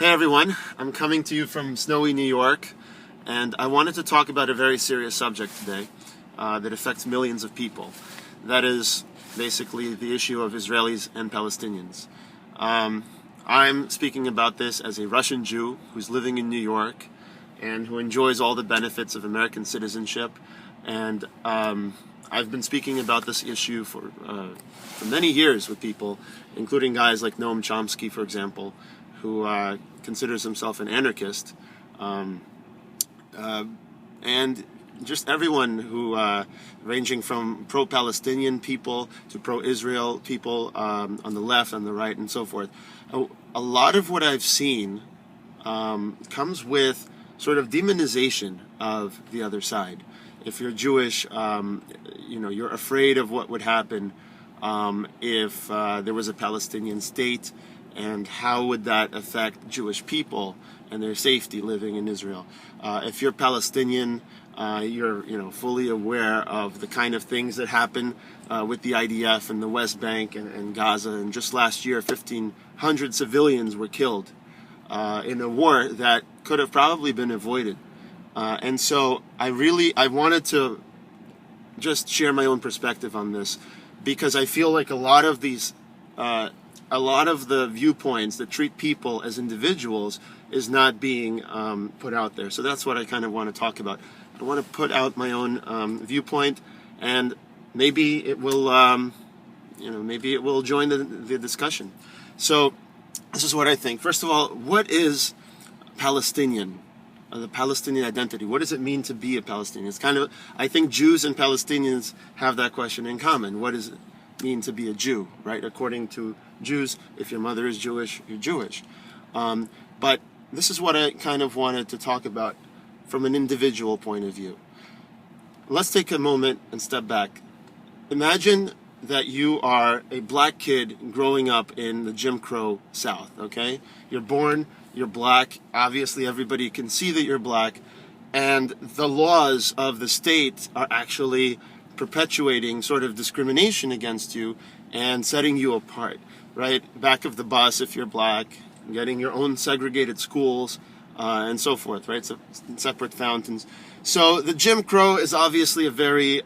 Hey everyone, I'm coming to you from snowy New York, and I wanted to talk about a very serious subject today that affects millions of people. That is basically the issue of Israelis and Palestinians. I'm speaking about this as a Russian Jew who's living in New York and who enjoys all the benefits of American citizenship. And I've been speaking about this issue for many years with people, including guys like Noam Chomsky, for example, who considers himself an anarchist, and just everyone who, ranging from pro-Palestinian people to pro-Israel people on the left, on the right, and so forth. A lot of what I've seen comes with sort of demonization of the other side. If you're Jewish, you're afraid of what would happen if there was a Palestinian state, and how would that affect Jewish people and their safety living in Israel. If you're Palestinian, you're fully aware of the kind of things that happen with the IDF in the West Bank and Gaza. And just last year, 1,500 civilians were killed in a war that could have probably been avoided. And so I wanted to just share my own perspective on this, because I feel like a lot of the viewpoints that treat people as individuals is not being put out there. So that's what I kind of want to talk about. I want to put out my own viewpoint, and maybe it will, join the discussion. So this is what I think. First of all, what is Palestinian? The Palestinian identity. What does it mean to be a Palestinian? It's kind of, I think Jews and Palestinians have that question in common. What does it mean to be a Jew, right? According to Jews, if your mother is Jewish, you're Jewish. But this is what I kind of wanted to talk about from an individual point of view. Let's take a moment and step back. Imagine that you are a black kid growing up in the Jim Crow South, okay? You're born, you're black, obviously everybody can see that you're black, and the laws of the state are actually perpetuating sort of discrimination against you and setting you apart, right? Back of the bus if you're black, getting your own segregated schools, and so forth, right? So separate fountains. So the Jim Crow is obviously a very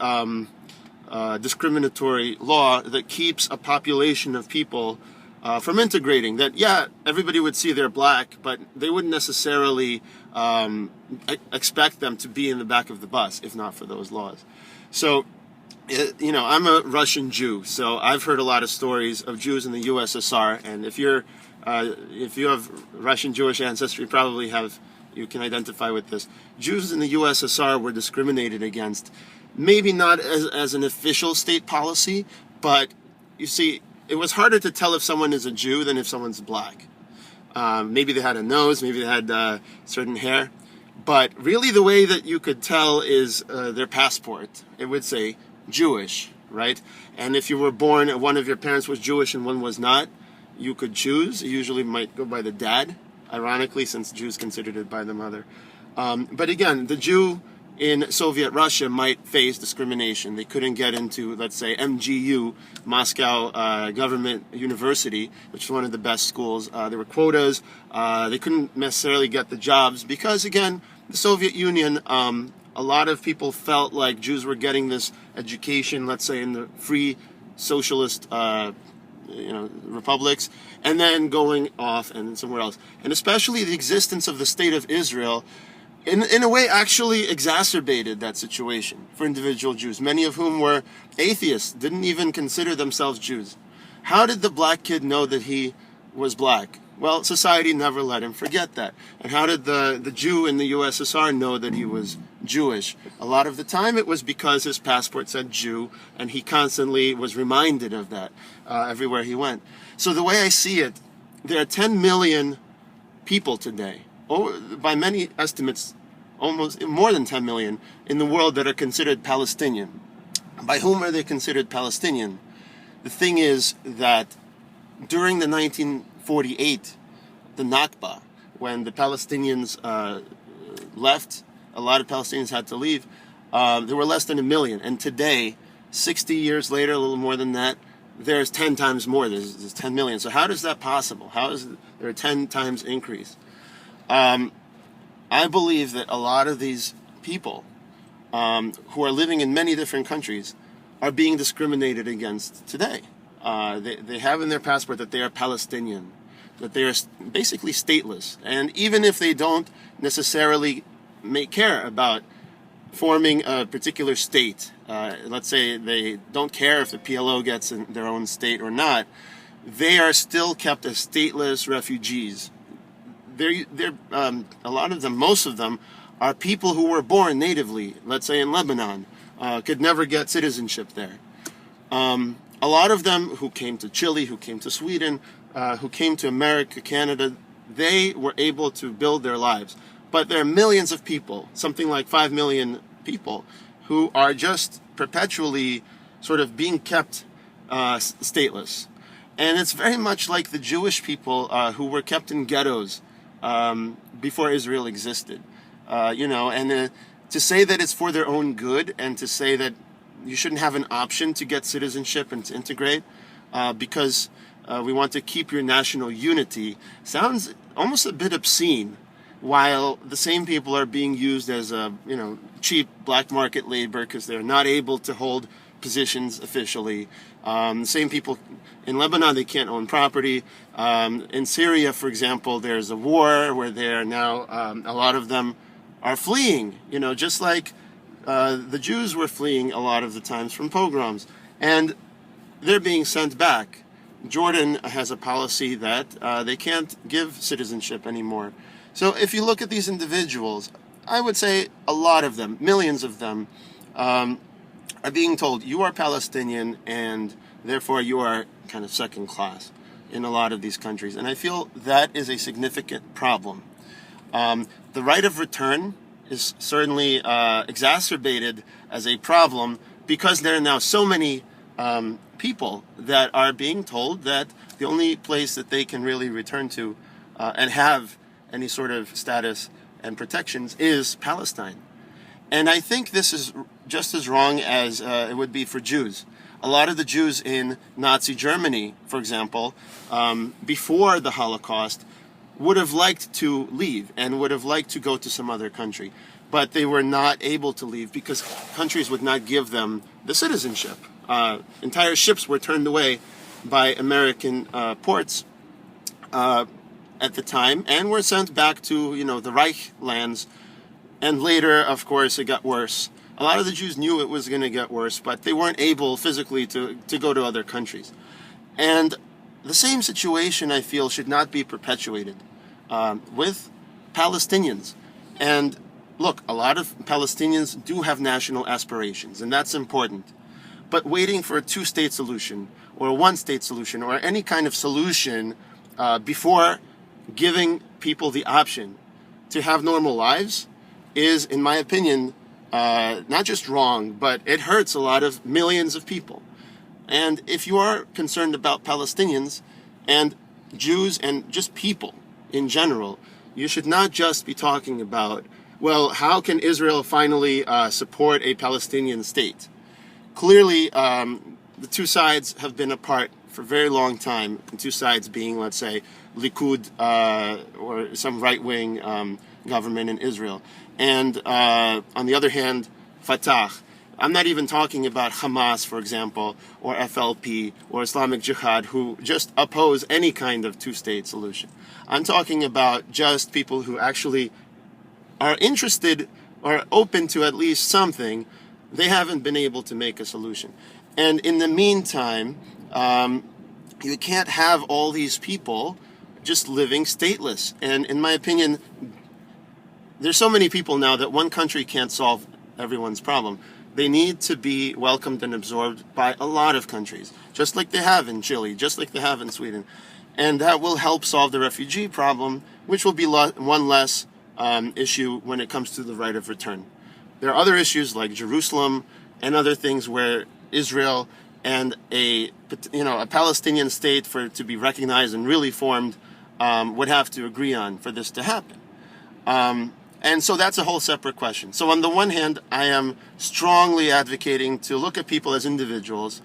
discriminatory law that keeps a population of people from integrating. That, yeah, everybody would see they're black, but they wouldn't necessarily expect them to be in the back of the bus if not for those laws. So, I'm a Russian Jew, so I've heard a lot of stories of Jews in the USSR, and if you have Russian Jewish ancestry, you can identify with this. Jews in the USSR were discriminated against, maybe not as an official state policy, but you see, it was harder to tell if someone is a Jew than if someone's black. Maybe they had a nose, maybe they had certain hair, but really the way that you could tell is their passport. It would say Jewish, right? And if you were born, one of your parents was Jewish and one was not, you could choose. You usually might go by the dad, ironically, since Jews considered it by the mother. But again, the Jew in Soviet Russia might face discrimination. They couldn't get into, let's say, MGU, Moscow Government University, which is one of the best schools. There were quotas. They couldn't necessarily get the jobs because, again, the Soviet Union, a lot of people felt like Jews were getting this education, let's say, in the free socialist republics, and then going off and somewhere else. And especially the existence of the State of Israel, in a way, actually exacerbated that situation for individual Jews, many of whom were atheists, didn't even consider themselves Jews. How did the black kid know that he was black? Well, society never let him forget that. And how did the Jew in the USSR know that he was Jewish? A lot of the time it was because his passport said Jew, and he constantly was reminded of that everywhere he went. So the way I see it, there are 10 million people today, by many estimates, almost more than 10 million in the world that are considered Palestinian. By whom are they considered Palestinian? The thing is that during the 1948, the Nakba, when the Palestinians left, a lot of Palestinians had to leave, there were less than 1 million. And today, 60 years later, a little more than that, there's 10 times more. There's 10 million. So how is that possible? How is there a 10 times increase? I believe that a lot of these people who are living in many different countries are being discriminated against today. They have in their passport that they are Palestinian, that they are basically stateless. And even if they don't necessarily care about forming a particular state, let's say they don't care if the PLO gets in their own state or not, they are still kept as stateless refugees. A lot of them, most of them, are people who were born natively, let's say in Lebanon, could never get citizenship there. A lot of them who came to Chile, who came to Sweden, who came to America, Canada, they were able to build their lives. But there are millions of people, something like 5 million people, who are just perpetually sort of being kept stateless. And it's very much like the Jewish people who were kept in ghettos before Israel existed. And to say that it's for their own good, and to say that you shouldn't have an option to get citizenship and to integrate because we want to keep your national unity, sounds almost a bit obscene, while the same people are being used as cheap black market labor because they're not able to hold positions officially. The same people in Lebanon, they can't own property. In Syria, for example, there's a war where they're now, a lot of them are fleeing, just like the Jews were fleeing a lot of the times from pogroms. And they're being sent back. Jordan has a policy that they can't give citizenship anymore. So if you look at these individuals, I would say a lot of them, millions of them, are being told, you are Palestinian and therefore you are kind of second class in a lot of these countries. And I feel that is a significant problem. The right of return is certainly exacerbated as a problem because there are now so many people that are being told that the only place that they can really return to and have any sort of status and protections is Palestine. And I think this is just as wrong as it would be for Jews. A lot of the Jews in Nazi Germany, for example, before the Holocaust, would have liked to leave and would have liked to go to some other country. But they were not able to leave because countries would not give them the citizenship. Entire ships were turned away by American ports at the time and were sent back to, the Reich lands. And later, of course, it got worse. A lot of the Jews knew it was going to get worse, but they weren't able physically to go to other countries. And the same situation, I feel, should not be perpetuated with Palestinians. And look, a lot of Palestinians do have national aspirations, and that's important. But waiting for a two-state solution or a one-state solution or any kind of solution before giving people the option to have normal lives is, in my opinion, not just wrong, but it hurts a lot of millions of people. And if you are concerned about Palestinians and Jews and just people in general, you should not just be talking about, well, how can Israel finally support a Palestinian state? Clearly, the two sides have been apart for a very long time, the two sides being, let's say, Likud or some right-wing government in Israel. And on the other hand, Fatah. I'm not even talking about Hamas, for example, or FLP, or Islamic Jihad, who just oppose any kind of two-state solution. I'm talking about just people who actually are interested or open to at least something. They haven't been able to make a solution. And in the meantime, you can't have all these people just living stateless. And in my opinion, there's so many people now that one country can't solve everyone's problem. They need to be welcomed and absorbed by a lot of countries, just like they have in Chile, just like they have in Sweden. And that will help solve the refugee problem, which will be one less issue when it comes to the right of return. There are other issues like Jerusalem and other things where Israel and a Palestinian state for it to be recognized and really formed would have to agree on for this to happen. And so that's a whole separate question. So on the one hand, I am strongly advocating to look at people as individuals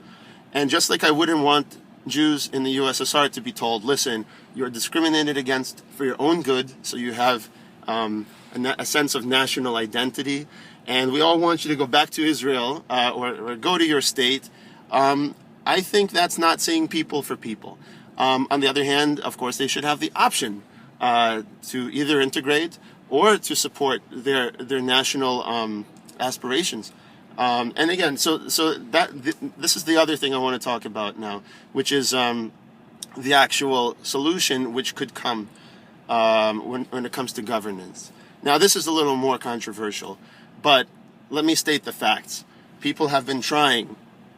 And just like I wouldn't want Jews in the USSR to be told, listen, you're discriminated against for your own good, so you have a sense of national identity, and we all want you to go back to Israel or go to your state. I think that's not saying people for people. On the other hand, of course, they should have the option to either integrate or to support their national aspirations. And again, this is the other thing I want to talk about now, which is the actual solution which could come when it comes to governance. Now, this is a little more controversial, but let me state the facts. People have been trying,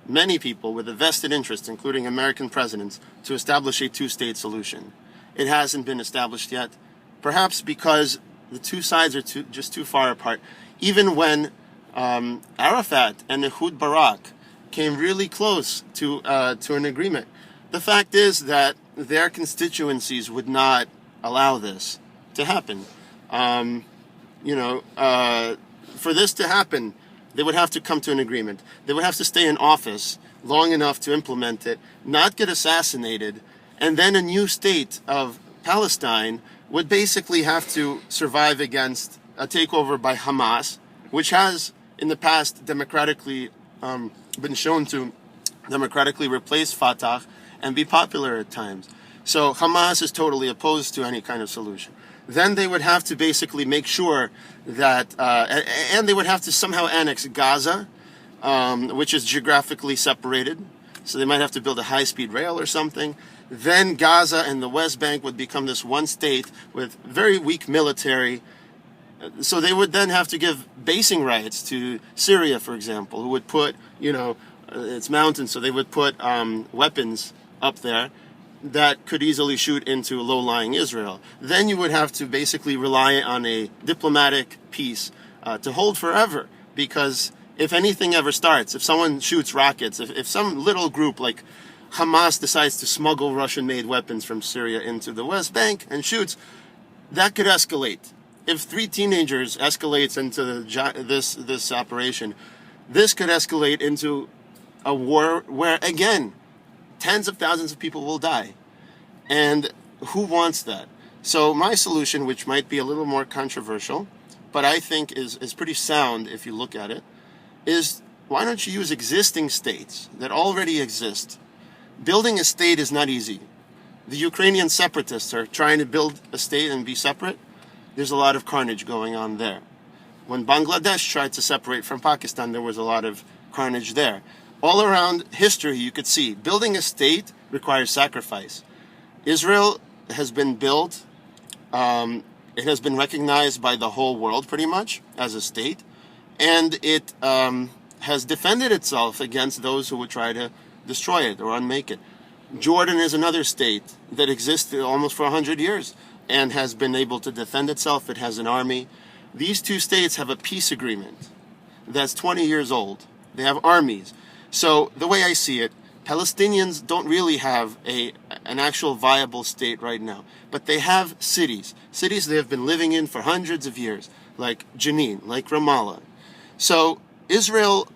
many people with a vested interest, including American presidents, to establish a two-state solution. It hasn't been established yet, perhaps because the two sides are just too far apart. Even when Arafat and Ehud Barak came really close to an agreement, the fact is that their constituencies would not allow this to happen. For this to happen, they would have to come to an agreement. They would have to stay in office long enough to implement it, not get assassinated, and then a new state of Palestine would basically have to survive against a takeover by Hamas, which has in the past democratically been shown to democratically replace Fatah and be popular at times. So Hamas is totally opposed to any kind of solution. Then they would have to basically make sure that, and they would have to somehow annex Gaza, which is geographically separated. So they might have to build a high-speed rail or something. Then Gaza and the West Bank would become this one state with very weak military. So they would then have to give basing rights to Syria, for example, who would put, it's mountains, so they would put weapons up there that could easily shoot into low-lying Israel. Then you would have to basically rely on a diplomatic peace to hold forever, because if anything ever starts, if someone shoots rockets, if some little group like Hamas decides to smuggle Russian-made weapons from Syria into the West Bank and shoots, that could escalate. If 3 teenagers escalates into this operation, this could escalate into a war where, again, tens of thousands of people will die. And who wants that? So my solution, which might be a little more controversial, but I think is pretty sound if you look at it, is why don't you use existing states that already exist? Building a state is not easy. The Ukrainian separatists are trying to build a state and be separate. There's a lot of carnage going on there. When Bangladesh tried to separate from Pakistan, there was a lot of carnage there. All around history, you could see building a state requires sacrifice. Israel has been built, it has been recognized by the whole world pretty much as a state, and it has defended itself against those who would try to destroy it or unmake it. Jordan is another state that existed almost for 100 years and has been able to defend itself. It has an army. These two states have a peace agreement that's 20 years old. They have armies. So the way I see it, Palestinians don't really have an actual viable state right now, but they have cities they have been living in for hundreds of years, like Jenin, like Ramallah. So Israel,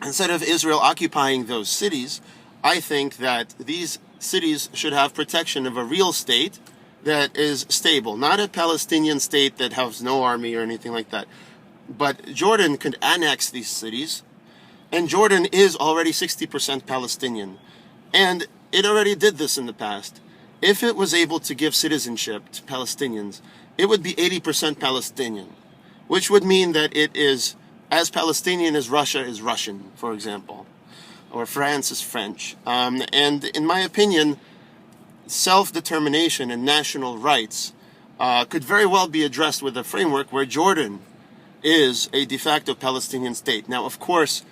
instead of Israel occupying those cities, I think that these cities should have protection of a real state that is stable, not a Palestinian state that has no army or anything like that. But Jordan could annex these cities, and Jordan is already 60% Palestinian. And it already did this in the past. If it was able to give citizenship to Palestinians, it would be 80% Palestinian, which would mean that it is as Palestinian as Russia is Russian, for example, or France is French. And in my opinion, self-determination and national rights could very well be addressed with a framework where Jordan is a de facto Palestinian state. Now, of course,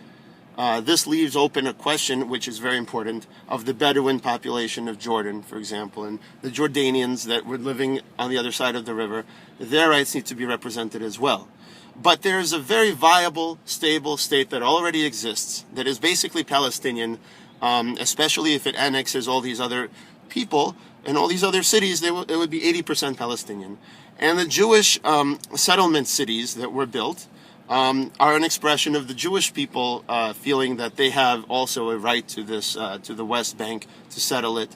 this leaves open a question, which is very important, of the Bedouin population of Jordan, for example, and the Jordanians that were living on the other side of the river. Their rights need to be represented as well. But there is a very viable, stable state that already exists that is basically Palestinian, especially if it annexes all these other people and all these other cities. It would be 80% Palestinian. And the Jewish settlement cities that were built are an expression of the Jewish people feeling that they have also a right to this, to the West Bank, to settle it,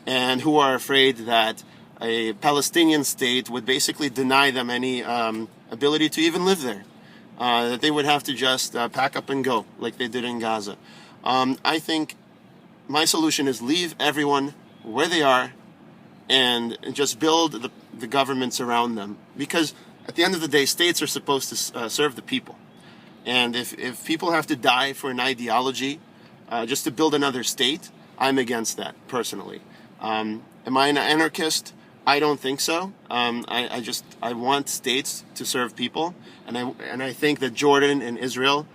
and who are afraid that a Palestinian state would basically deny them any ability to even live there. That they would have to just pack up and go, like they did in Gaza. I think my solution is leave everyone where they are and just build the governments around them. Because at the end of the day, states are supposed to serve the people. And if people have to die for an ideology just to build another state, I'm against that, personally. Am I an anarchist? I don't think so. I want states to serve people, and I think that Jordan and Israel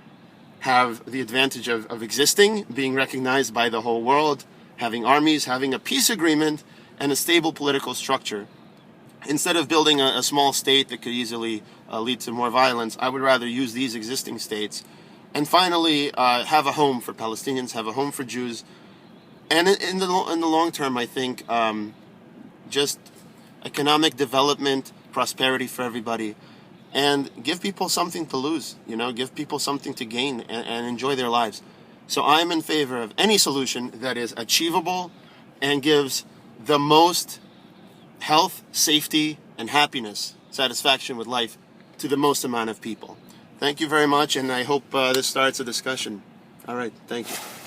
have the advantage of existing, being recognized by the whole world, having armies, having a peace agreement, and a stable political structure. Instead of building a small state that could easily lead to more violence, I would rather use these existing states. And finally, have a home for Palestinians, have a home for Jews. And in the long term, I think just economic development, prosperity for everybody, and give people something to lose, give people something to gain and enjoy their lives. So I'm in favor of any solution that is achievable and gives the most health, safety, and happiness, satisfaction with life to the most amount of people. Thank you very much, and I hope this starts a discussion. All right, thank you.